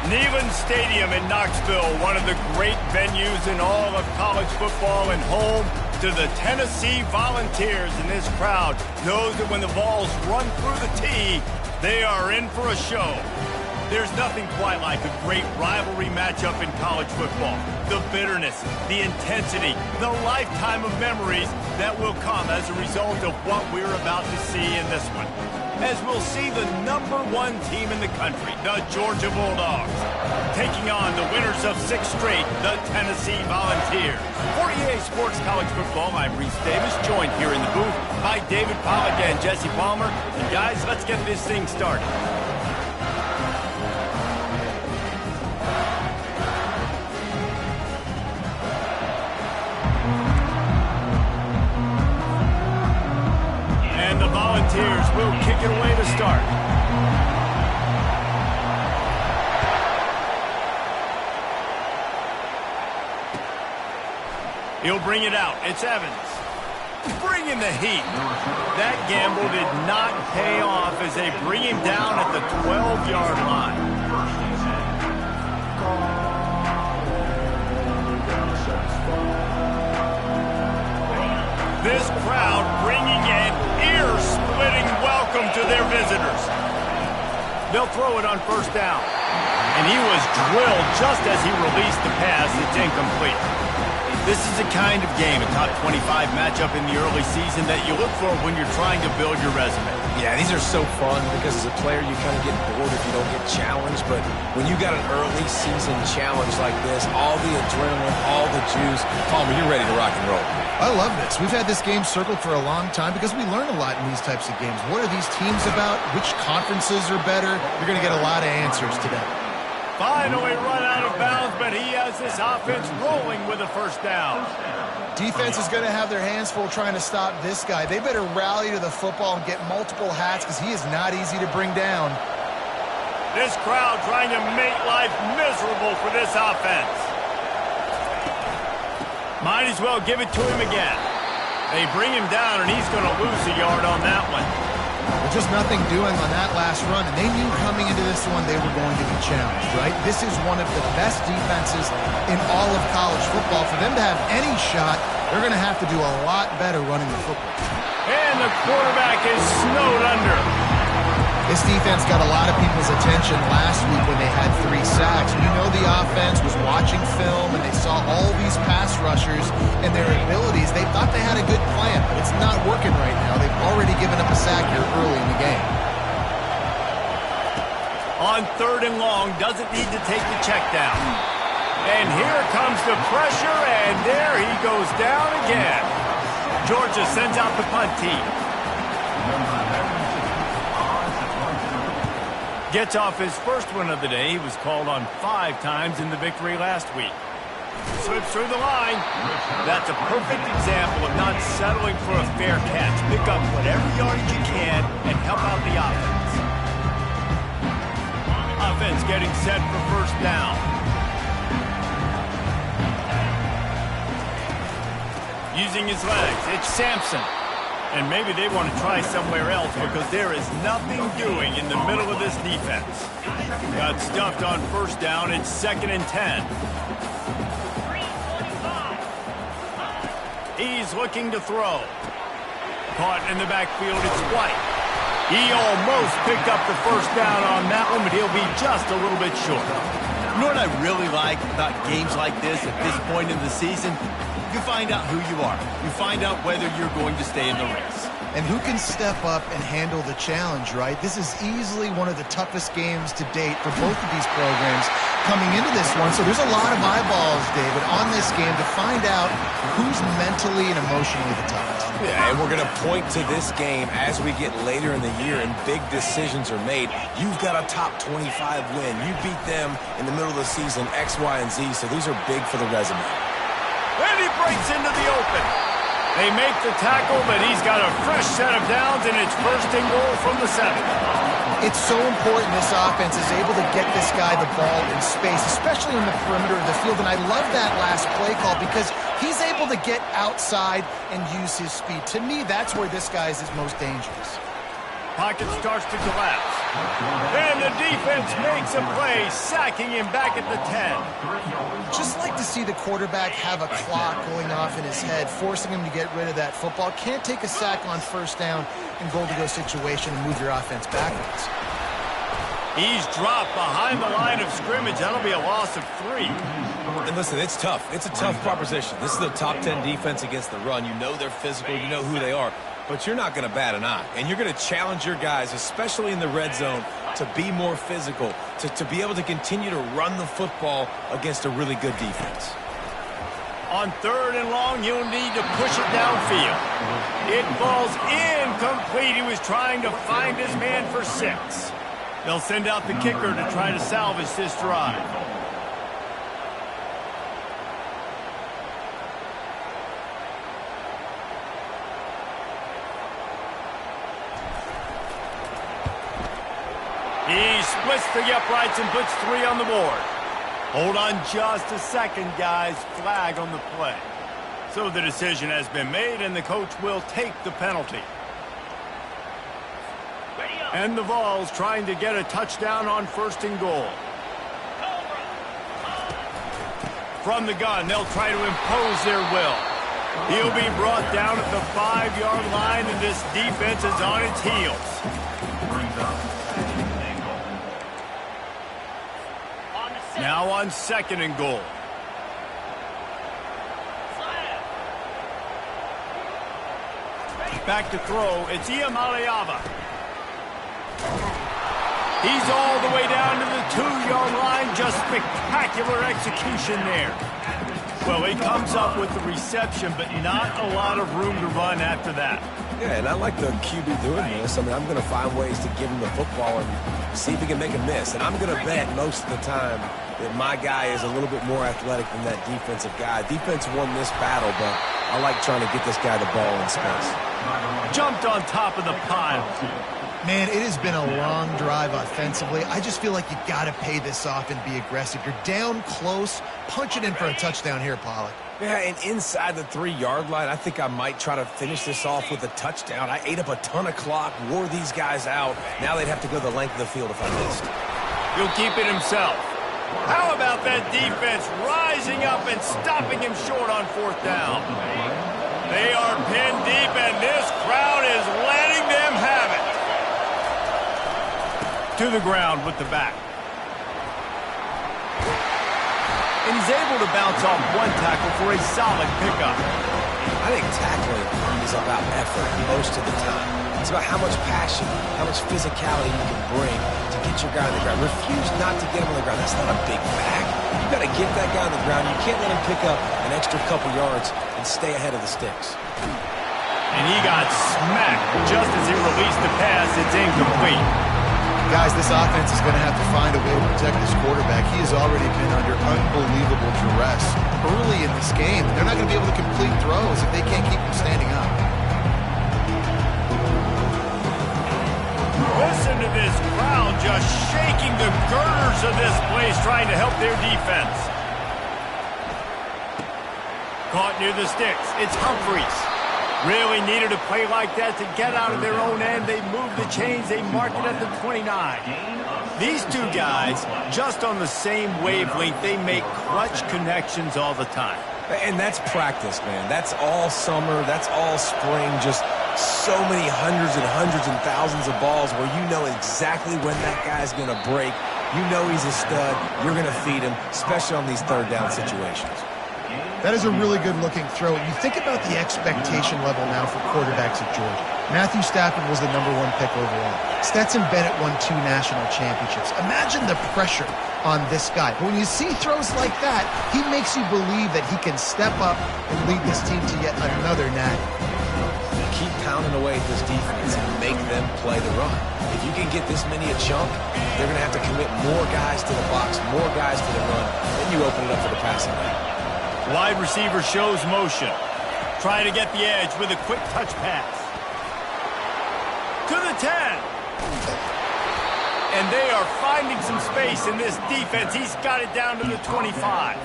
Neyland Stadium in Knoxville, one of the great venues in all of college football and home to the Tennessee Volunteers. And this crowd knows that when the balls run through the tee, they are in for a show. There's nothing quite like a great rivalry matchup in college football. The bitterness, the intensity, the lifetime of memories that will come as a result of what we're about to see in this one. As we'll see the #1 team in the country, the Georgia Bulldogs, taking on the winners of 6 straight, the Tennessee Volunteers. For EA Sports College Football, I'm Reese Davis, joined here in the booth by David Pollack and Jesse Palmer. And guys, let's get this thing started. And the Volunteers will kick it away to start. He'll bring it out. It's Evans. Bringing the heat. That gamble did not pay off as they bring him down at the 12-yard line. This crowd bringing an ear-splitting welcome to their visitors. They'll throw it on first down. And he was drilled just as he released the pass. It's incomplete. This is the kind of game, a top 25 matchup in the early season, that you look for when you're trying to build your resume. Yeah, these are so fun because as a player, you kind of get bored if you don't get challenged. But when you got an early season challenge like this, all the adrenaline, all the juice, Palmer, you're ready to rock and roll. I love this. We've had this game circled for a long time because we learn a lot in these types of games. What are these teams about? Which conferences are better? You're going to get a lot of answers today. Finally run out of bounds, but he has this offense rolling with a first down. Defense is going to have their hands full trying to stop this guy. They better rally to the football and get multiple hats because he is not easy to bring down. This crowd trying to make life miserable for this offense. Might as well give it to him again. They bring him down, and he's going to lose a yard on that one. Just nothing doing on that last run, and they knew coming into this one they were going to be challenged, right? This is one of the best defenses in all of college football. For them to have any shot, they're going to have to do a lot better running the football. And the quarterback is snowed under. This defense got a lot of people's attention last week when they had 3 sacks. You know the offense was watching film, and they saw all these pass rushers and their abilities. They thought they had a good plan, but it's not working right now. They've already given up a sack here early in the game. On 3rd and long, doesn't need to take the check down. And here comes the pressure, and there he goes down again. Georgia sends out the punt team. Gets off his first one of the day. He was called on 5 times in the victory last week. Slips through the line. That's a perfect example of not settling for a fair catch. Pick up whatever yardage you can and help out the offense. Offense getting set for first down. Using his legs, it's Sampson. And maybe they want to try somewhere else because there is nothing doing in the middle of this defense. Got stuffed on first down. It's 2nd and 10. He's looking to throw. Caught in the backfield. It's White. He almost picked up the first down on that one, but he'll be just a little bit short. You know what I really like about games like this at this point in the season? You find out who you are. You find out whether you're going to stay in the race. And who can step up and handle the challenge, right? This is easily one of the toughest games to date for both of these programs coming into this one. So there's a lot of eyeballs, David, on this game to find out who's mentally and emotionally the toughest. Yeah, and we're going to point to this game as we get later in the year and big decisions are made. You've got a top 25 win. You beat them in the middle of the season, X, Y, and Z, so these are big for the resume. And he breaks into the open. They make the tackle, but he's got a fresh set of downs, and it's 1st and goal from the 7. It's so important this offense is able to get this guy the ball in space, especially on the perimeter of the field. And I love that last play call because he's able to get outside and use his speed. To me, that's where this guy is his most dangerous. Pocket starts to collapse. And the defense makes a play, sacking him back at the 10. Just like to see the quarterback have a clock going off in his head, forcing him to get rid of that football. Can't take a sack on first down in goal-to-go situation and move your offense backwards. He's dropped behind the line of scrimmage. That'll be a loss of 3. And listen, it's tough. It's a tough proposition. This is the top 10 defense against the run. You know they're physical. You know who they are. But you're not going to bat an eye. And you're going to challenge your guys, especially in the red zone, to be more physical, to be able to continue to run the football against a really good defense. On 3rd and long, you'll need to push it downfield. It falls incomplete. He was trying to find his man for 6. They'll send out the kicker to try to salvage this drive. He splits the uprights and puts 3 on the board. Hold on just a second, guys. Flag on the play. So the decision has been made, and the coach will take the penalty. And the Vols trying to get a touchdown on 1st and goal. From the gun, they'll try to impose their will. He'll be brought down at the 5-yard line, and this defense is on its heels. Now on 2nd and goal. Back to throw. It's Iamaleava. He's all the way down to the 2-yard line. Just spectacular execution there. Well, he comes up with the reception, but not a lot of room to run after that. Yeah, and I like the QB doing this. I mean, I'm going to find ways to give him the football and see if he can make a miss. And I'm going to bet most of the time that my guy is a little bit more athletic than that defensive guy. Defense won this battle, but I like trying to get this guy the ball in space. Jumped on top of the pile. Man, it has been a long drive offensively. I just feel like you got to pay this off and be aggressive. You're down close. Punch it in for a touchdown here, Pollack. Yeah, and inside the 3-yard line, I think I might try to finish this off with a touchdown. I ate up a ton of clock, wore these guys out. Now they'd have to go the length of the field if I missed. He'll keep it himself. How about that defense rising up and stopping him short on 4th down? They are pinned deep, and this crowd is letting them have it. To the ground with the back. And he's able to bounce off 1 tackle for a solid pickup. I think tackling is about effort most of the time. It's about how much passion, how much physicality you can bring to get your guy on the ground. Refuse not to get him on the ground. That's not a big bag. You got to get that guy on the ground. You can't let him pick up an extra couple yards and stay ahead of the sticks. And he got smacked just as he released the pass. It's incomplete. Guys, this offense is going to have to find a way to protect this quarterback. He has already been under unbelievable duress early in this game. They're not going to be able to complete throws if they can't keep him standing up. Listen to this crowd just shaking the girders of this place, trying to help their defense. Caught near the sticks. It's Humphreys. Really needed a play like that to get out of their own end. They move the chains. They mark it at the 29. These two guys, just on the same wavelength, they make clutch connections all the time. And that's practice, man. That's all summer. That's all spring. Just so many hundreds and thousands of balls where you know exactly when that guy's going to break. You know he's a stud. You're going to feed him, especially on these 3rd down situations. That is a really good-looking throw. You think about the expectation level now for quarterbacks at Georgia. Matthew Stafford was the #1 pick overall. Stetson Bennett won 2 national championships. Imagine the pressure on this guy. But when you see throws like that, he makes you believe that he can step up and lead this team to yet another natty. Keep pounding away at this defense and make them play the run. If you can get this many a chunk, they're going to have to commit more guys to the box, more guys to the run. Then you open it up for the passing game. Wide receiver shows motion. Trying to get the edge with a quick touch pass. To the 10. And they are finding some space in this defense. He's got it down to the 25.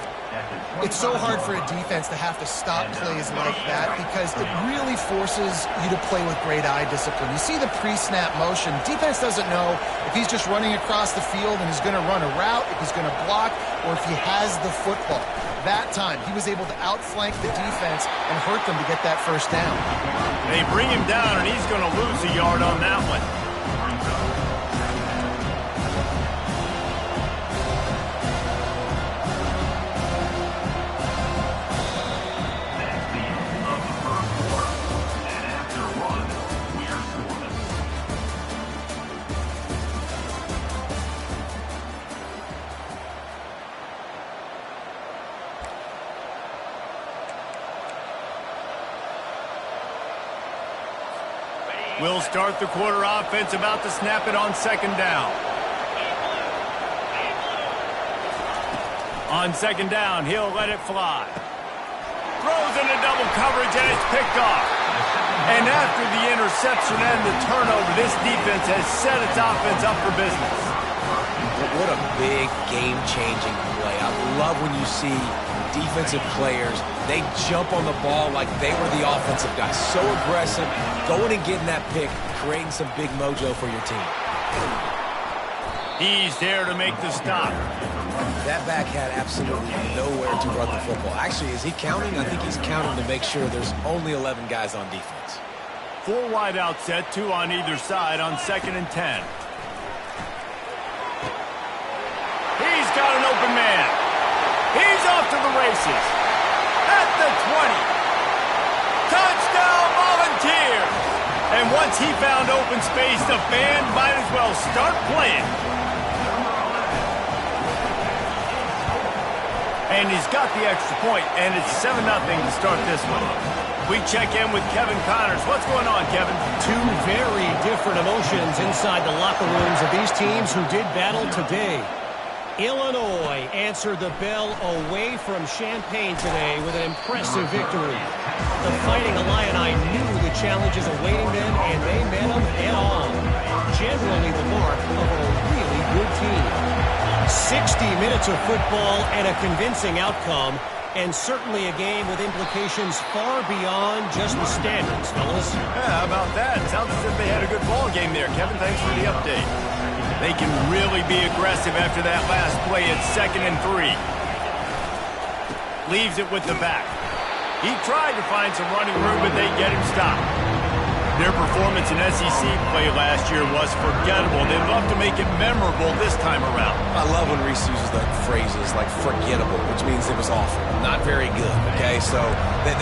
It's so hard for a defense to have to stop plays like that because it really forces you to play with great eye discipline. You see the pre-snap motion. Defense doesn't know if he's just running across the field and he's going to run a route, if he's going to block, or if he has the football. That time, he was able to outflank the defense and hurt them to get that first down. They bring him down, and he's going to lose a yard on that one. We'll start the quarter offense, about to snap it on second down. On second down, he'll let it fly. Throws into double coverage, and it's picked off. And after the interception and the turnover, this defense has set its offense up for business. What a big game-changing play. I love when you see defensive players, they jump on the ball like they were the offensive guys. So aggressive, going and getting that pick, creating some big mojo for your team. He's there to make the stop. That back had absolutely nowhere to run the football. Actually, is he counting? I think he's counting to make sure there's only 11 guys on defense. 4 wide out set, 2 on either side on 2nd and 10. He's got an open man. He's off to the races. At the 20. Touchdown Volunteers! And once he found open space, the band might as well start playing. And he's got the extra point, and it's 7-0 to start this one. We check in with Kevin Connors. What's going on, Kevin? Two very different emotions inside the locker rooms of these teams who did battle today. Illinois answered the bell away from Champaign today with an impressive victory. The Fighting Illini knew the challenges awaiting them, and they met them head-on. Generally the mark of a really good team. 60 minutes of football and a convincing outcome, and certainly a game with implications far beyond just the standards, fellas. Yeah, how about that? Sounds as if they had a good ball game there. Kevin, thanks for the update. They can really be aggressive after that last play at 2nd and 3. Leaves it with the back. He tried to find some running room, but they get him stopped. Their performance in SEC play last year was forgettable. They'd love to make it memorable this time around. I love when Reese uses the phrases like forgettable, which means it was awful, not very good, okay? So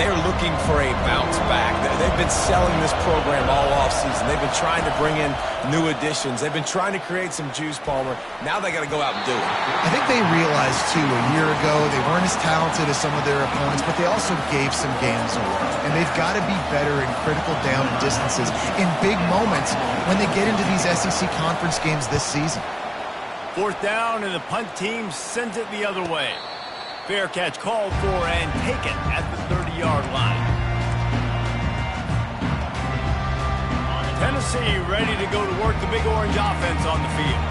they're looking for a bounce back. They've been selling this program all offseason. They've been trying to bring in new additions. They've been trying to create some juice, Palmer. Now they got to go out and do it. I think they realized, too, a year ago they weren't as talented as some of their opponents, but they also gave some games away. And they've got to be better in critical down and distances in big moments when they get into these SEC conference games this season. 4th down, and the punt team sends it the other way. Fair catch called for and taken at the 30-yard line. Tennessee ready to go to work the Big Orange offense on the field.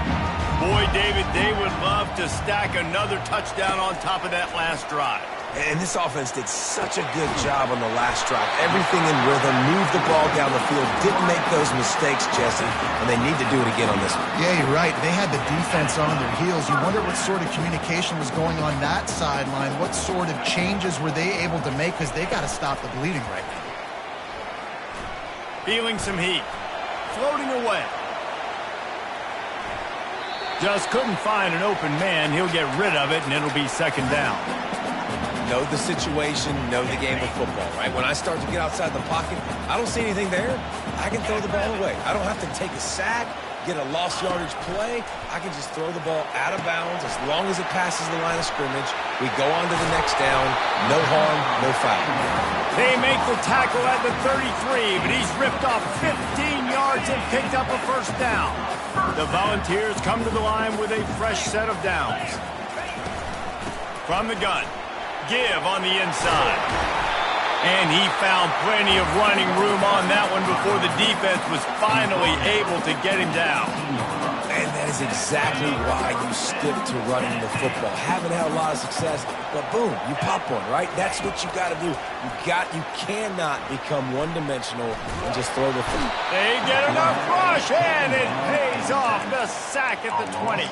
Boy, David, they would love to stack another touchdown on top of that last drive. And this offense did such a good job on the last drive. Everything in rhythm, moved the ball down the field, didn't make those mistakes, Jesse, and they need to do it again on this one. Yeah, you're right. They had the defense on their heels. You wonder what sort of communication was going on that sideline. What sort of changes were they able to make, because they got to stop the bleeding right now. Feeling some heat. Floating away. Just couldn't find an open man. He'll get rid of it, and it'll be 2nd down. Know the situation, know the game of football, right? When I start to get outside the pocket, I don't see anything there. I can throw the ball away. I don't have to take a sack, get a lost yardage play. I can just throw the ball out of bounds as long as it passes the line of scrimmage. We go on to the next down. No harm, no foul. They make the tackle at the 33, but he's ripped off 15 yards and picked up a 1st down. The Volunteers come to the line with a fresh set of downs. From the gun. Give on the inside. And he found plenty of running room on that one before the defense was finally able to get him down. And that is exactly why you stick to running the football. Haven't had a lot of success, but boom, you pop one, right? That's what you got to do. You cannot become one-dimensional and just throw the football. They get enough rush, and it pays off. The sack at the 20.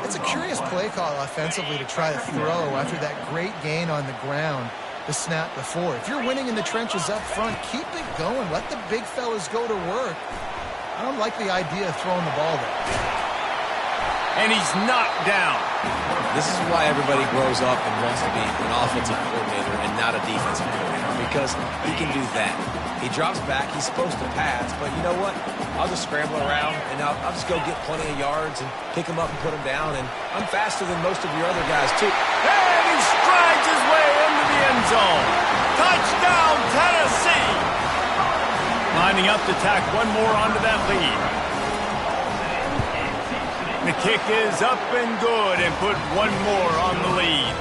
It's a curious play call offensively to try to throw after that great gain on the ground the snap before. If you're winning in the trenches up front, keep it going. Let the big fellas go to work. I don't like the idea of throwing the ball there. And he's knocked down. This is why everybody grows up and wants to be an offensive coordinator and not a defensive coordinator, because he can do that. He drops back. He's supposed to pass, but you know what? I'll just scramble around, and I'll just go get plenty of yards and pick him up and put him down, and I'm faster than most of your other guys, too. And he strides his way into the end zone. Touchdown, Tennessee! Lining up to tack one more onto that lead. The kick is up and good and put one more on the lead.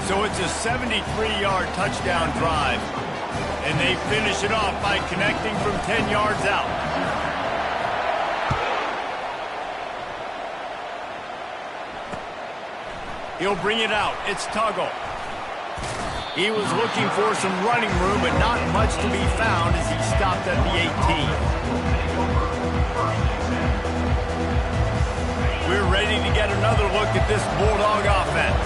So it's a 73-yard touchdown drive. And they finish it off by connecting from 10 yards out. He'll bring it out. It's Tuggle. He was looking for some running room, but not much to be found as he stopped at the 18. We're ready to get another look at this Bulldog offense.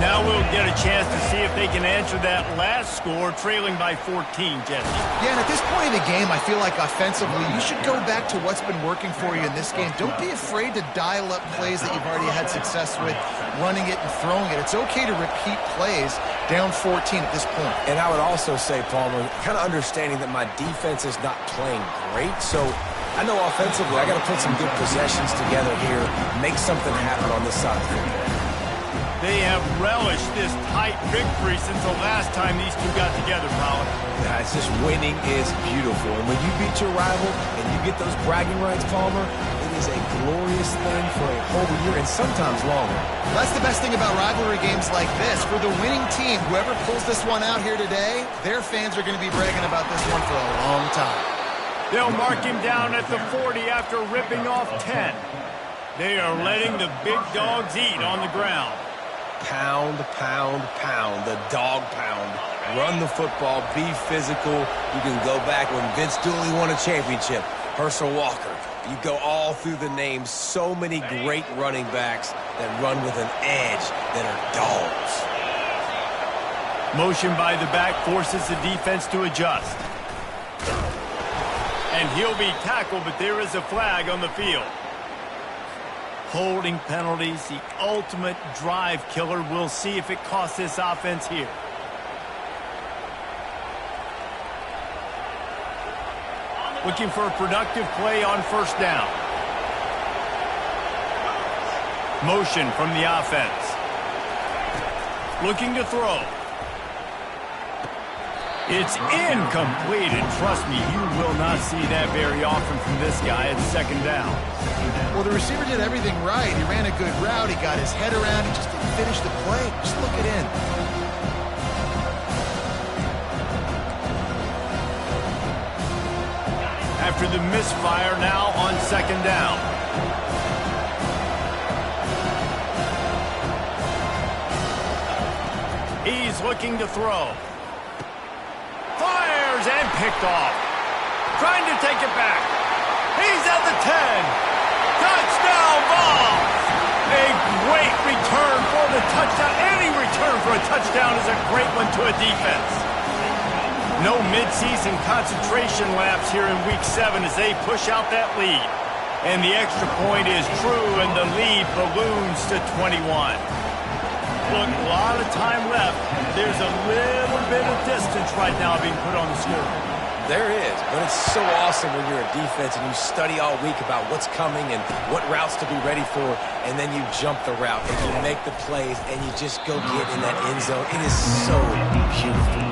Now we'll get a chance to see if they can answer that last score, trailing by 14, Jesse. Yeah, and at this point in the game, I feel like offensively, you should go back to what's been working for you in this game. Don't be afraid to dial up plays that you've already had success with, running it and throwing it. It's okay to repeat plays down 14 at this point. And I would also say, Palmer, kind of understanding that my defense is not playing great, so I know offensively I got to put some good possessions together here, make something happen on this side of the football. They have relished this tight victory since the last time these two got together, Colin. Yeah, it's just winning is beautiful. And when you beat your rival and you get those bragging rights, Palmer, it is a glorious thing for a whole year and sometimes longer. That's the best thing about rivalry games like this. For the winning team, whoever pulls this one out here today, their fans are going to be bragging about this one for a long time. They'll mark him down at the 40 after ripping off 10. They are letting the big dogs eat on the ground. Pound, pound, pound, the dog pound. Run the football, be physical. You can go back when Vince Dooley won a championship. Herschel Walker. You go all through the names. So many great running backs that run with an edge that are dogs. Motion by the back forces the defense to adjust. And he'll be tackled, but there is a flag on the field. Holding penalties, the ultimate drive killer. We'll see if it costs this offense here. Looking for a productive play on first down. Motion from the offense. Looking to throw. It's incomplete, and trust me, you will not see that very often from this guy at second down. Well, the receiver did everything right. He ran a good route. He got his head around. He just didn't finish the play. Just look it in. After the misfire, now on second down. He's looking to throw. Fires and picked off. Trying to take it back. He's at the 10. Touchdown ball. A great return for the touchdown. Any return for a touchdown is a great one to a defense. No midseason concentration laps here in Week 7 as they push out that lead. And the extra point is true, and the lead balloons to 21. Look, a lot of time left. There's a little bit of distance right now being put on the score. There is, but it's so awesome when you're a defense and you study all week about what's coming and what routes to be ready for, and then you jump the route and you make the plays and you just go get in that end zone. It is so beautiful.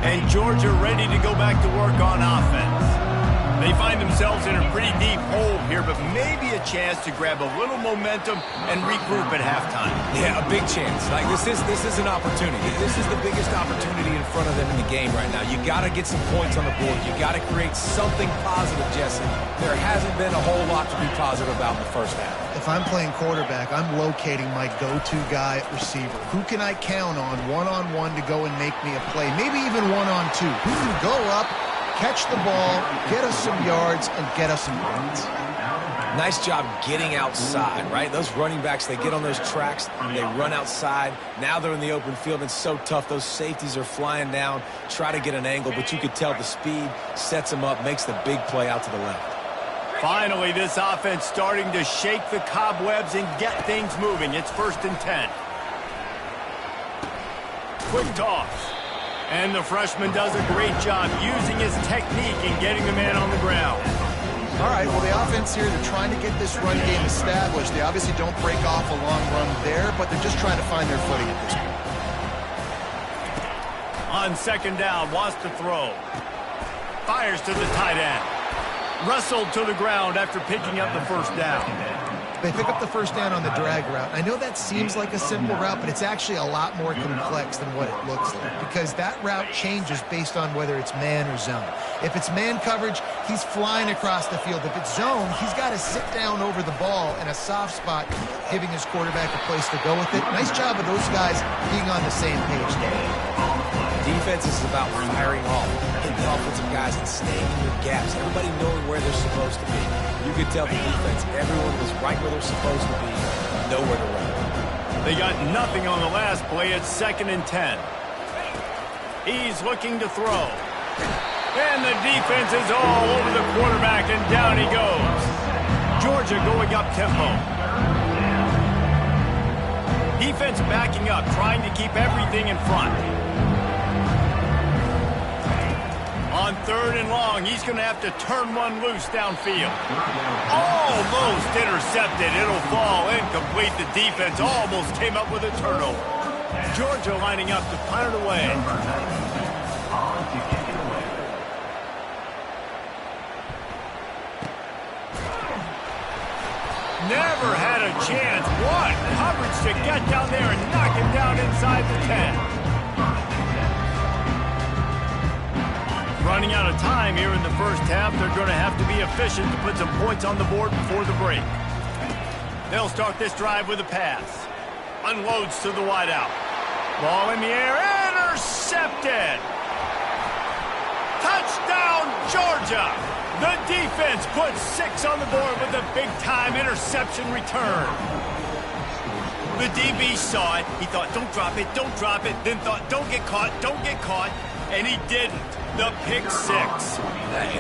And Georgia ready to go back to work on offense. They find themselves in a pretty deep hole here, but maybe a chance to grab a little momentum and regroup at halftime. Yeah, a big chance. Like this is an opportunity. This is the biggest opportunity in front of them in the game right now. You got to get some points on the board. You got to create something positive, Jesse. There hasn't been a whole lot to be positive about in the first half. If I'm playing quarterback, I'm locating my go-to guy at receiver. Who can I count on one-on-one to go and make me a play? Maybe even one-on-two. Who can go up, catch the ball, get us some yards, and get us some points. Nice job getting outside, right? Those running backs, they get on those tracks, they run outside. Now they're in the open field. It's so tough. Those safeties are flying down, try to get an angle, but you could tell the speed sets them up, makes the big play out to the left. Finally, this offense starting to shake the cobwebs and get things moving. It's 1st and 10. Quick toss. And the freshman does a great job using his technique and getting the man on the ground. All right, well, the offense here, they're trying to get this run game established. They obviously don't break off a long run there, but they're just trying to find their footing at this point. On 2nd down, wants to throw. Fires to the tight end. Wrestled to the ground after picking up the 1st down. They pick up the 1st down on the drag route. I know that seems like a simple route, but it's actually a lot more complex than what it looks like because that route changes based on whether it's man or zone. If it's man coverage, he's flying across the field. If it's zone, he's got to sit down over the ball in a soft spot, giving his quarterback a place to go with it. Nice job of those guys being on the same page there. Defense is about firing off, hitting the offensive guys and staying in their gaps. Everybody knowing where they're supposed to be. You could tell the defense, everyone was right where they're supposed to be, nowhere to run. They got nothing on the last play. It's 2nd and 10. He's looking to throw. And the defense is all over the quarterback, and down he goes. Georgia going up tempo. Defense backing up, trying to keep everything in front. On 3rd and long, he's going to have to turn one loose downfield. Almost intercepted. It'll fall incomplete. The defense almost came up with a turnover. Georgia lining up to punt it away. Never had a chance. What coverage to get down there and knock him down inside the 10. Running out of time here in the 1st half. They're going to have to be efficient to put some points on the board before the break. They'll start this drive with a pass. Unloads to the wideout. Ball in the air. Intercepted. Touchdown, Georgia. The defense puts 6 on the board with a big-time interception return. The DB saw it. He thought, don't drop it, don't drop it. Then thought, don't get caught, don't get caught. And he didn't. The pick 6.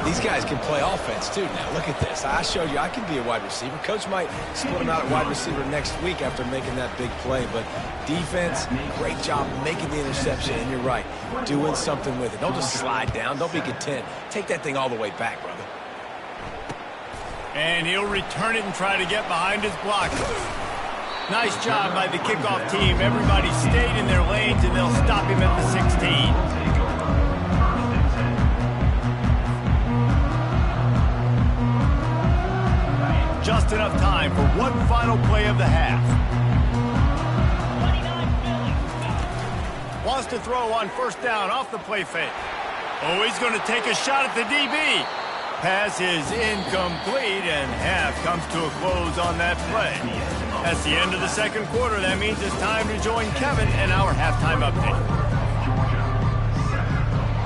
These guys can play offense, too. Now, look at this. I showed you I can be a wide receiver. Coach might split him out at wide receiver next week after making that big play. But defense, great job making the interception. And you're right, doing something with it. Don't just slide down. Don't be content. Take that thing all the way back, brother. And he'll return it and try to get behind his blocker. Nice job by the kickoff team. Everybody stayed in their lanes, and they'll stop him at the 16. Just enough time for one final play of the half. Wants to throw on 1st down off the play fake. Oh, he's going to take a shot at the DB. Pass is incomplete, and half comes to a close on that play. That's the end of the 2nd quarter. That means it's time to join Kevin in our halftime update.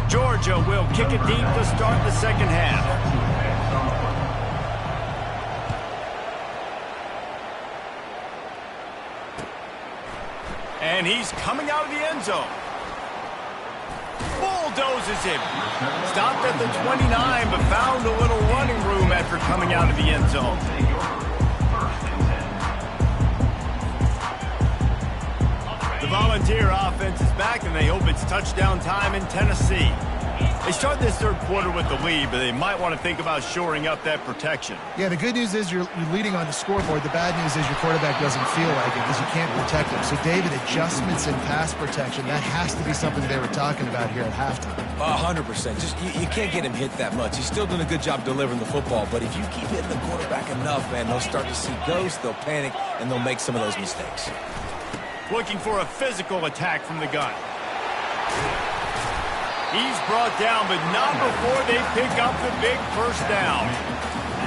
Georgia will kick it deep to start the 2nd half. And he's coming out of the end zone. Bulldozes him. Stopped at the 29, but found a little running room after coming out of the end zone. The Volunteer offense is back, and they hope it's touchdown time in Tennessee. They start this third quarter with the lead, but they might want to think about shoring up that protection. Yeah, the good news is you're leading on the scoreboard. The bad news is your quarterback doesn't feel like it because you can't protect him. So, David, adjustments in pass protection, that has to be something they were talking about here at halftime. 100%. Just you can't get him hit that much. He's still doing a good job delivering the football, but if you keep hitting the quarterback enough, man, they'll start to see ghosts, they'll panic, and they'll make some of those mistakes. Looking for a physical attack from the gun. He's brought down, but not before they pick up the big first down.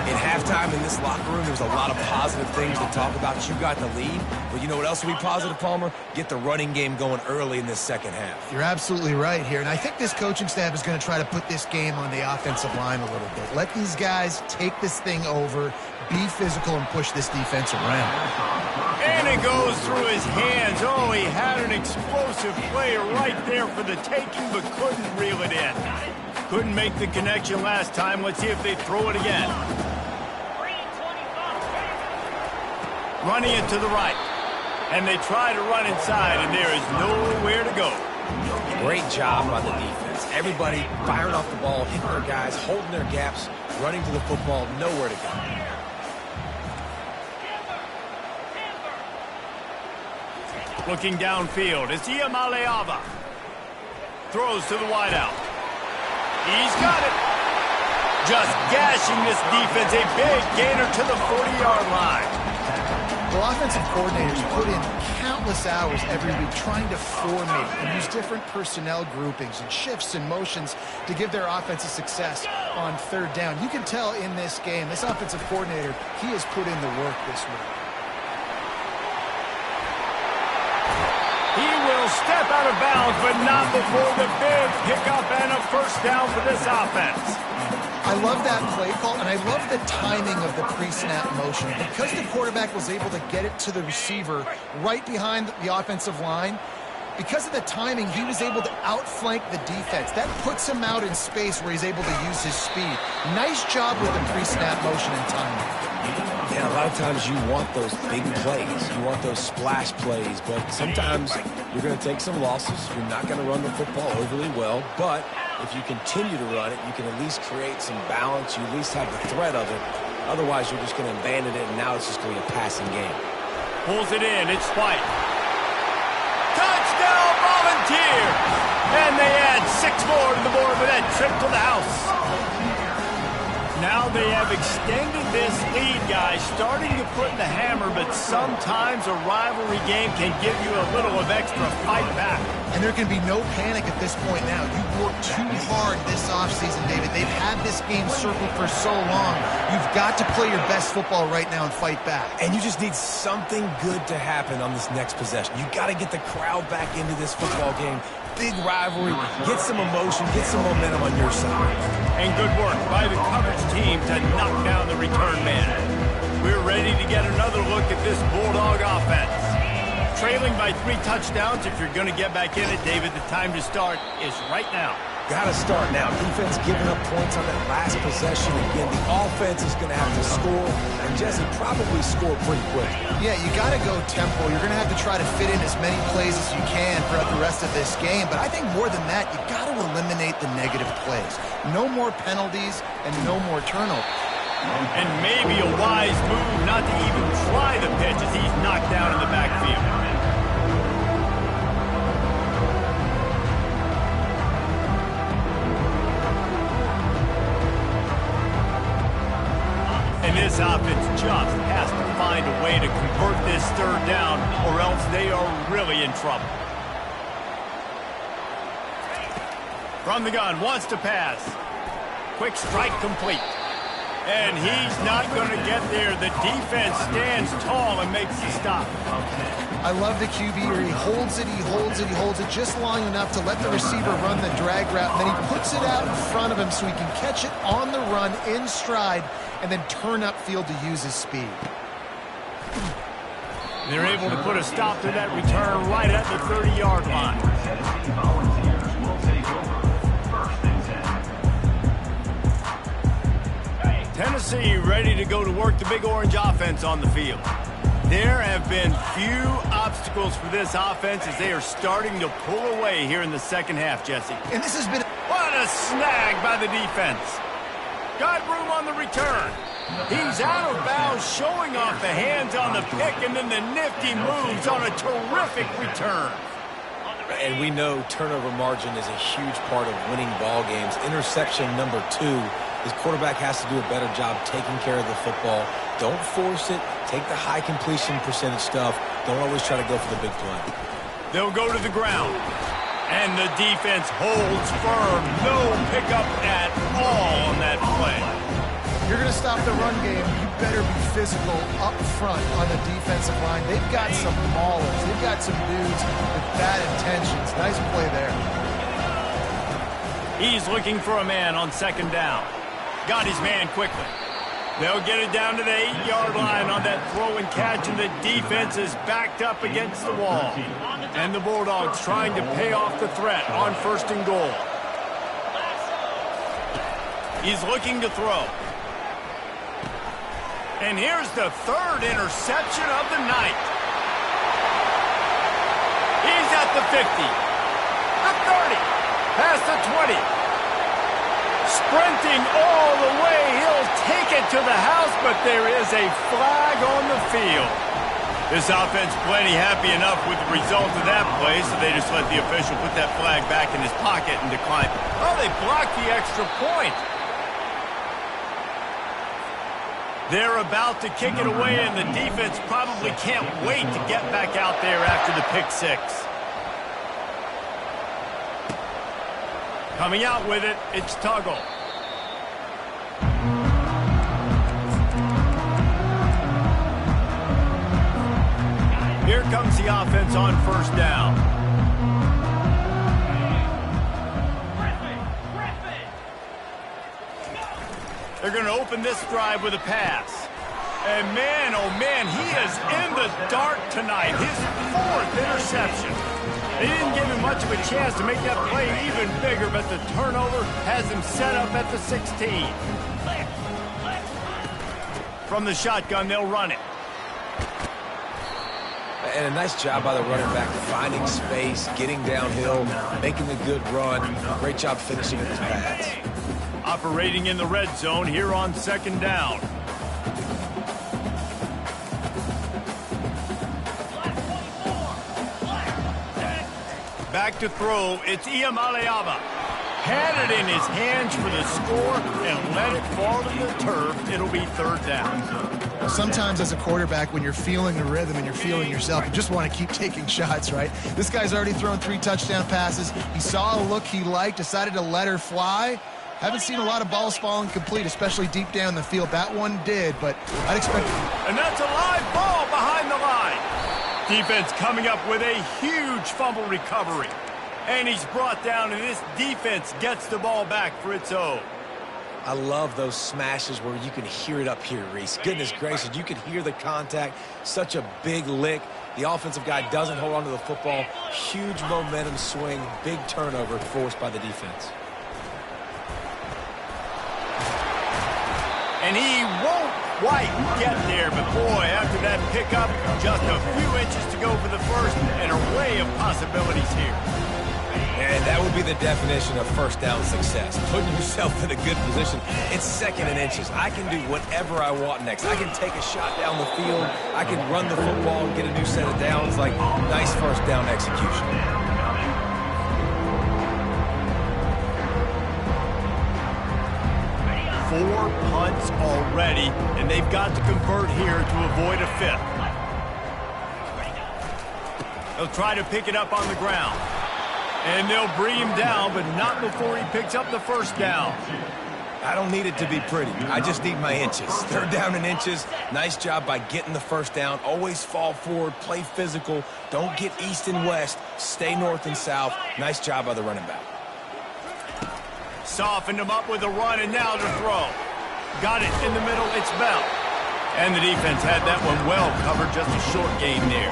In halftime in this locker room, there's a lot of positive things to talk about. You got the lead, but you know what else will be positive, Palmer? Get the running game going early in this second half. You're absolutely right here, and I think this coaching staff is going to try to put this game on the offensive line a little bit. Let these guys take this thing over, be physical, and push this defense around. And it goes through his hands. Oh, he had an explosive play right there for the taking, but couldn't reel it in. Couldn't make the connection last time. Let's see if they throw it again. Running it to the right. And they try to run inside, and there is nowhere to go. Great job by the defense. Everybody firing off the ball, hitting their guys, holding their gaps, running to the football, nowhere to go. Looking downfield, it's Iamaleava. Throws to the wideout. He's got it. Just gashing this defense. A big gainer to the 40-yard line. Well, offensive coordinators put in countless hours every week trying to formate and use different personnel groupings and shifts and motions to give their offensive success on third down. You can tell in this game, this offensive coordinator, he has put in the work this week. He will step out of bounds, but not before the big pickup and a first down for this offense. I love that play call, and I love the timing of the pre-snap motion. Because the quarterback was able to get it to the receiver right behind the offensive line, because of the timing, he was able to outflank the defense. That puts him out in space where he's able to use his speed. Nice job with the pre-snap motion and timing. Yeah, a lot of times you want those big plays. You want those splash plays, but sometimes you're going to take some losses. You're not going to run the football overly well, but if you continue to run it, you can at least create some balance. You at least have the threat of it. Otherwise, you're just going to abandon it, and now it's just going to be a passing game. Pulls it in. It's White. Touchdown, Volunteers! And they add 6 more to the board with that trip to the house. Now they have extended this lead, guys, starting to put the hammer, but sometimes a rivalry game can give you a little of extra fight back. And there can be no panic at this point now. You've worked too hard this offseason, David. They've had this game circled for so long. You've got to play your best football right now and fight back. And you just need something good to happen on this next possession. You got to get the crowd back into this football game. Big rivalry, get some emotion, get some momentum on your side. And good work by the coverage team to knock down the return man. We're ready to get another look at this Bulldog offense. Trailing by 3 touchdowns. If you're going to get back in it, David, the time to start is right now. Got to start now. Defense giving up points on that last possession. Again, the offense is going to have to score, and Jesse probably score pretty quick. Yeah, you got to go tempo. You're going to have to try to fit in as many plays as you can throughout the rest of this game. But I think more than that, you got to eliminate the negative plays. No more penalties and no more turnovers. And maybe a wise move not to even try the pitch as he's knocked down in the backfield. And this offense just has to find a way to convert this third down, or else they are really in trouble. From the gun, wants to pass. Quick strike complete. And he's not going to get there. The defense stands tall and makes the stop. I love the QB here. He holds it, he holds it, he holds it just long enough to let the receiver run the drag route. And then he puts it out in front of him so he can catch it on the run in stride and then turn upfield to use his speed. They're able to put a stop to that return right at the 30-yard line. Tennessee ready to go to work the Big Orange offense on the field. There have been few obstacles for this offense as they are starting to pull away here in the second half, Jesse. And this has been... What What a snag by the defense. Got room on the return. He's out of bounds, showing off the hands on the pick, and then the nifty moves on a terrific return. And we know turnover margin is a huge part of winning ball games. Interception number 2. His quarterback has to do a better job taking care of the football. Don't force it. Take the high completion percentage stuff. Don't always try to go for the big play. They'll go to the ground. And the defense holds firm. No pickup at all on that play. You're going to stop the run game, you better be physical up front on the defensive line. They've got some maulers. They've got some dudes with bad intentions. Nice play there. He's looking for a man on second down. Got his man quickly. They'll get it down to the 8-yard line on that throw and catch, and the defense is backed up against the wall. And the Bulldogs trying to pay off the threat on first and goal. He's looking to throw. And here's the third interception of the night. He's at the 50, the 30, past the 20. Sprinting all the way, he'll take it to the house, but there is a flag on the field. This offense plenty happy enough with the result of that play, so they just let the official put that flag back in his pocket and decline. Oh, they blocked the extra point. They're about to kick it away, and the defense probably can't wait to get back out there after the pick six. Coming out with it, it's Tuggle. Here comes the offense on first down. They're going to open this drive with a pass. And man, oh man, he is in the dark tonight. His 4th interception. They didn't give him much of a chance to make that play even bigger, but the turnover has him set up at the 16. From the shotgun, they'll run it. And a nice job by the running back, finding space, getting downhill, making a good run. Great job finishing with his pads. Operating in the red zone here on second down. Back to throw, it's Iamaleava. Had it in his hands for the score and let it fall to the turf. It'll be third down. Sometimes as a quarterback, when you're feeling the rhythm and you're feeling yourself, you just want to keep taking shots, right? This guy's already thrown 3 touchdown passes. He saw a look he liked, decided to let her fly. Haven't seen a lot of balls falling complete, especially deep down the field. That one did, but I'd expect... And that's a live ball behind the line. Defense coming up with a huge fumble recovery. And he's brought down, and this defense gets the ball back for its own. I love those smashes where you can hear it up here, Reese. Goodness gracious, you can hear the contact. Such a big lick. The offensive guy doesn't hold on to the football. Huge momentum swing, big turnover forced by the defense. And he won't quite get there, but boy, after that pickup, just a few inches to go for the first, and an array of possibilities here. And that would be the definition of first down success. Putting yourself in a good position. It's second and inches. I can do whatever I want next. I can take a shot down the field. I can run the football and get a new set of downs. Like, nice first down execution. 4 punts already, and they've got to convert here to avoid a 5th. They'll try to pick it up on the ground. And they'll bring him down, but not before he picks up the first down. I don't need it to be pretty. I just need my inches. 3rd down in inches. Nice job by getting the first down. Always fall forward, play physical. Don't get east and west. Stay north and south. Nice job by the running back. Softened him up with a run, and now to throw. Got it in the middle, it's Bell. And the defense had that one well covered, just a short gain there.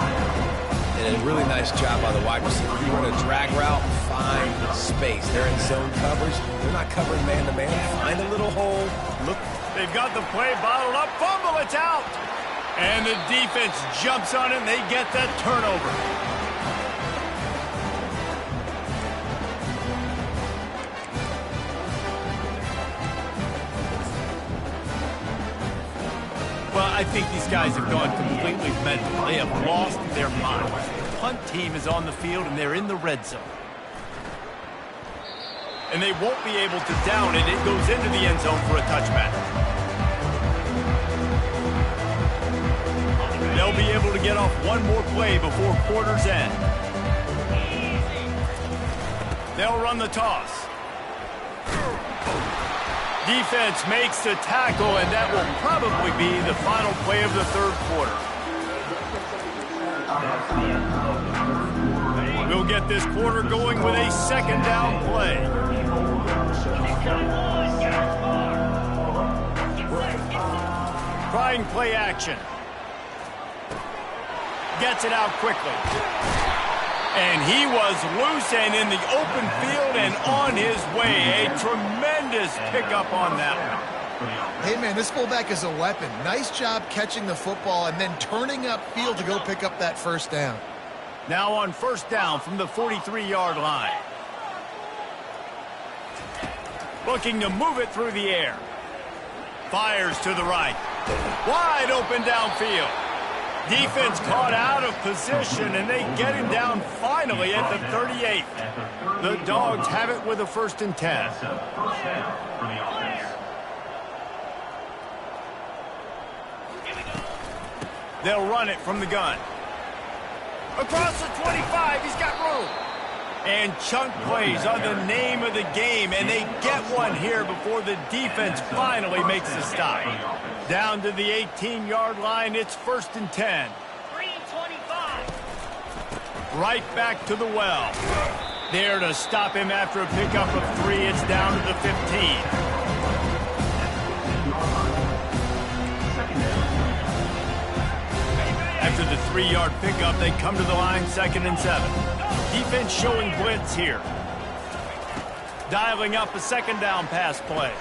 And a really nice job by the wide receiver. You run a drag route, find space. They're in zone coverage. They're not covering man-to-man. Find a little hole. Look. They've got the play bottled up. Fumble, it's out. And the defense jumps on it, and they get that turnover. I think these guys have gone completely mental. They have lost their minds. The punt team is on the field, and they're in the red zone. And they won't be able to down it. It goes into the end zone for a touchback. They'll be able to get off one more play before quarter's end. They'll run the toss. Defense makes the tackle, and that will probably be the final play of the third quarter. We'll get this quarter going with a second down play. Trying play action. Gets it out quickly. And he was loose and in the open field and on his way. A tremendous pickup on that one. Hey, man, this fullback is a weapon. Nice job catching the football and then turning upfield to go pick up that first down. Now on first down from the 43-yard line. Looking to move it through the air. Fires to the right. Wide open downfield. Defense caught out of position, and they get him down finally at the 38. The Dogs have it with a 1st and 10. They'll run it from the gun. Across the 25, he's got room. And chunk plays are the name of the game, and they get one here before the defense finally makes the stop. Down to the 18-yard line, it's 1st and 10. 3:25. Right back to the well. There to stop him after a pickup of 3, it's down to the 15. After the 3-yard pickup, they come to the line, 2nd and 7. Defense showing blitz here. Dialing up a second down pass play.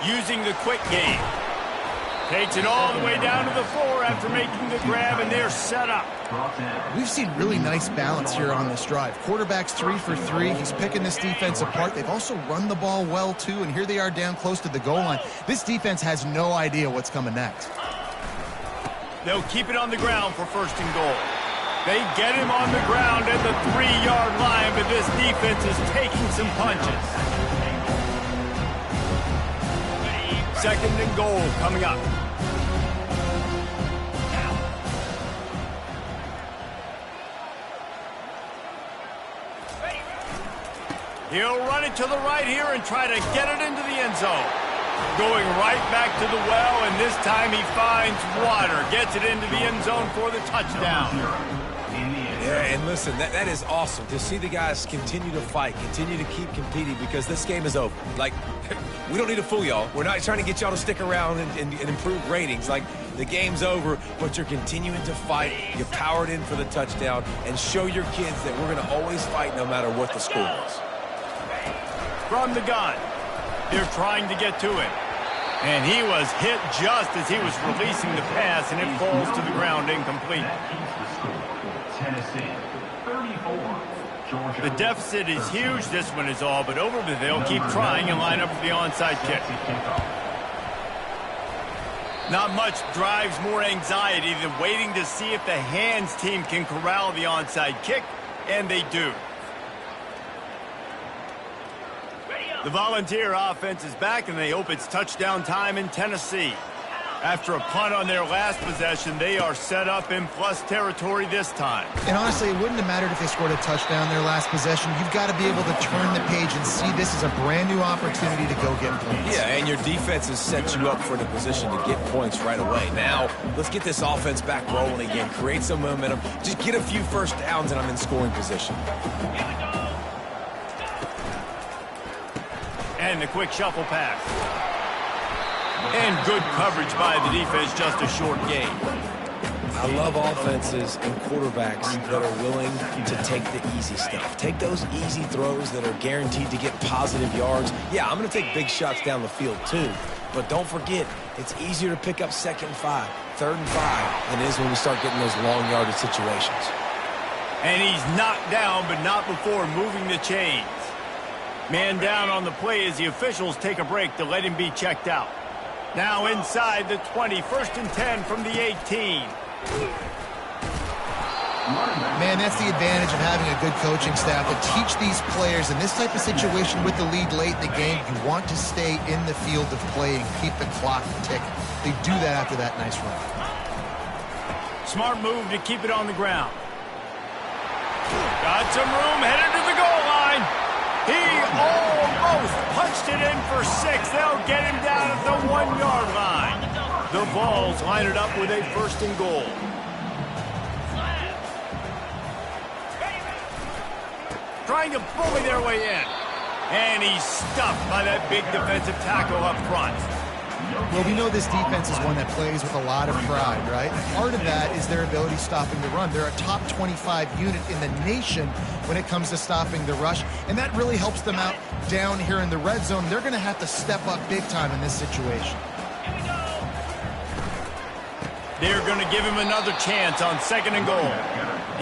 Using the quick game. Takes it all the way down to the floor after making the grab, and they're set up. We've seen really nice balance here on this drive. Quarterback's 3 for 3. He's picking this defense apart. They've also run the ball well, too, and here they are down close to the goal line. This defense has no idea what's coming next. They'll keep it on the ground for 1st and goal. They get him on the ground at the 3-yard line, but this defense is taking some punches. 2nd and goal coming up. He'll run it to the right here and try to get it into the end zone. Going right back to the well, and this time he finds water. Gets it into the end zone for the touchdown. Yeah, and listen, that is awesome to see the guys continue to fight, continue to keep competing, because this game is over. Like, we don't need to fool y'all. We're not trying to get y'all to stick around and improve ratings. Like, the game's over, but you're continuing to fight. You powered in for the touchdown, and show your kids that we're going to always fight no matter what the score is. From the gun, they're trying to get to him. And he was hit just as he was releasing the pass, and it falls to the ground incomplete. The deficit is huge. This one is all but over, but they'll keep trying and line up for the onside kick. Not much drives more anxiety than waiting to see if the hands team can corral the onside kick, and they do. The Volunteer offense is back, and they hope it's touchdown time in Tennessee. After a punt on their last possession, they are set up in plus territory this time. And honestly, it wouldn't have mattered if they scored a touchdown their last possession. You've got to be able to turn the page and see this as a brand new opportunity to go get points. Yeah, and your defense has set you up for the position to get points right away. Now, let's get this offense back rolling again. Create some momentum. Just get a few first downs, and I'm in scoring position. And the quick shuffle pass. And good coverage by the defense, just a short gain. I love offenses and quarterbacks that are willing to take the easy stuff. Take those easy throws that are guaranteed to get positive yards. Yeah, I'm going to take big shots down the field too. But don't forget, it's easier to pick up 2nd and 5, 3rd and 5 than it is when we start getting those long yardage situations. And he's knocked down, but not before moving the chains. Man down on the play as the officials take a break to let him be checked out. Now inside the 20, 1st and 10 from the 18. Man, that's the advantage of having a good coaching staff to teach these players in this type of situation with the lead late in the game. You want to stay in the field of play and keep the clock ticking. They do that after that nice run. Smart move to keep it on the ground. Got some room, headed to the goal line. He almost punched it in for 6. They'll get him down at the 1-yard line. The Vols line it up with a 1st and goal. Trying to bully their way in. And he's stuffed by that big defensive tackle up front. Well, we know this defense is one that plays with a lot of pride, right? Part of that is their ability stopping the run. They're a top 25 unit in the nation when it comes to stopping the rush, and that really helps them out down here in the red zone. They're going to have to step up big time in this situation. They're going to give him another chance on 2nd and goal.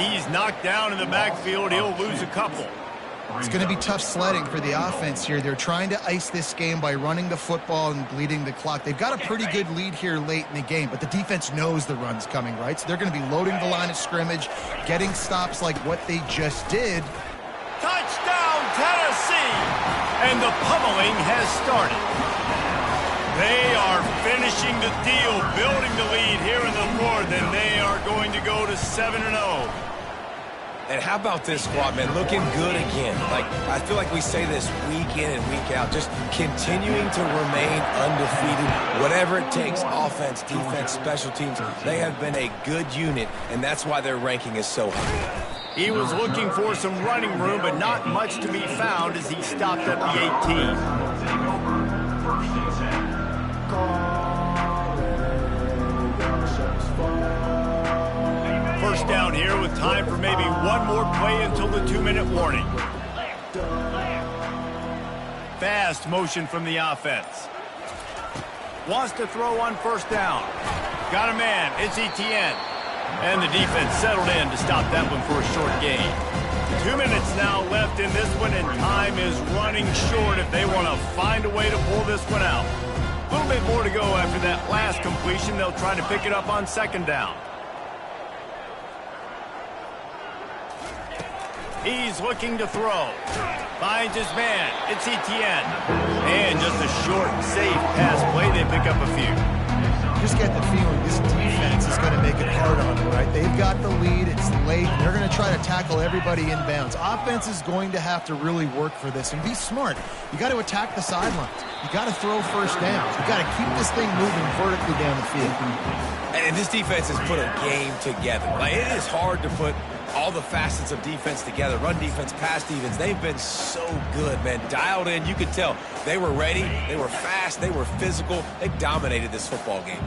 He's knocked down in the backfield. He'll lose a couple. It's going to be tough sledding for the offense here. They're trying to ice this game by running the football and bleeding the clock. They've got a pretty good lead here late in the game, but the defense knows the run's coming, right? So they're going to be loading the line of scrimmage, getting stops like what they just did. Touchdown, Tennessee! And the pummeling has started. They are finishing the deal, building the lead here in the 4th, and they are going to go to 7-0. And how about this squad, man? Looking good again. Like, I feel like we say this week in and week out, just continuing to remain undefeated. Whatever it takes, offense, defense, special teams, they have been a good unit, and that's why their ranking is so high. He was looking for some running room, but not much to be found as he stopped at the 18. First down here with time for maybe one more play until the 2-minute warning. Fast motion from the offense. Wants to throw on 1st down. Got a man. It's Etienne. And the defense settled in to stop that one for a short gain. 2 minutes now left in this one, and time is running short if they want to find a way to pull this one out. A little bit more to go after that last completion. They'll try to pick it up on 2nd down. He's looking to throw. Finds his man. It's Etienne. And just a short, safe pass play. They pick up a few. Just get the feeling this defense is going to make it hard on them, right? They've got the lead. It's late. They're going to try to tackle everybody inbounds. Offense is going to have to really work for this and be smart. You got to attack the sidelines. You got to throw 1st downs. You got to keep this thing moving vertically down the field. And this defense has put a game together. Like, it is hard to put all the facets of defense together. Run defense, pass defense. They've been so good, man. Dialed in. You could tell they were ready. They were fast. They were physical. They dominated this football game.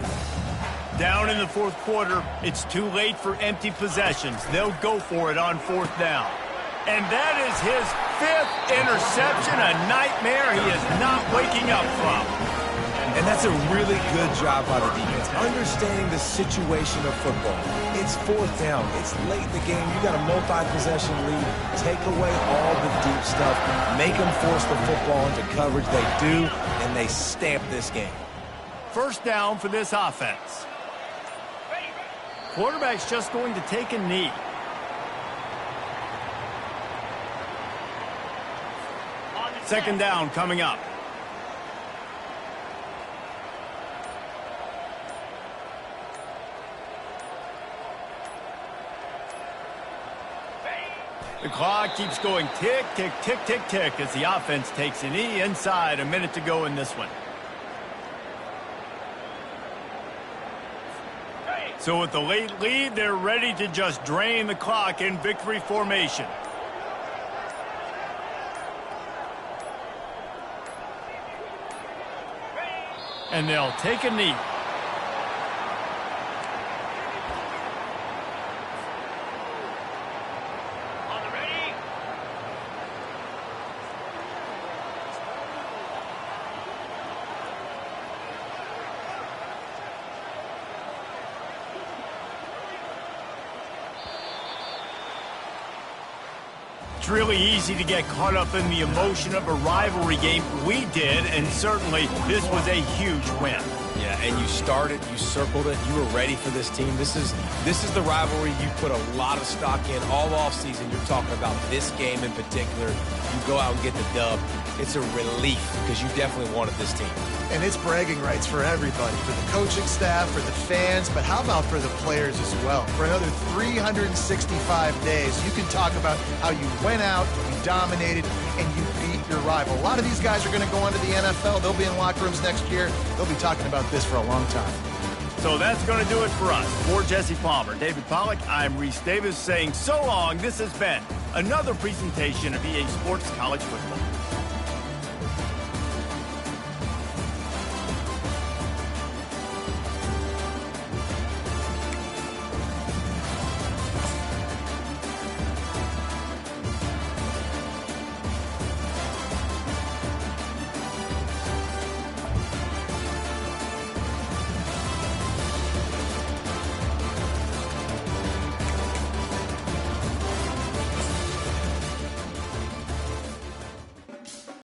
Down in the 4th quarter, it's too late for empty possessions. They'll go for it on 4th down. And that is his 5th interception, a nightmare he is not waking up from. And that's a really good job by the defense, understanding the situation of football. It's 4th down. It's late in the game. You got a multi-possession lead. Take away all the deep stuff. Make them force the football into coverage. They do, and they stamp this game. 1st down for this offense. Quarterback's just going to take a knee. Second down coming up. The clock keeps going tick, tick, tick, tick, tick as the offense takes a knee inside. A minute to go in this one. So with the late lead, they're ready to just drain the clock in victory formation. And they'll take a knee. It's really easy to get caught up in the emotion of a rivalry game. We did, and certainly this was a huge win. Yeah, and you started, you circled it, you were ready for this team. This is the rivalry you put a lot of stock in all offseason. You're talking about this game in particular. You go out and get the dub. It's a relief because you definitely wanted this team. And it's bragging rights for everybody, for the coaching staff, for the fans, but how about for the players as well? For another 365 days, you can talk about how you went out, you dominated, and you beat your rival. A lot of these guys are going to go on to the NFL. They'll be in locker rooms next year. They'll be talking about this for a long time. So that's going to do it for us. For Jesse Palmer, David Pollack, I'm Reese Davis saying so long. This has been another presentation of EA Sports College Football.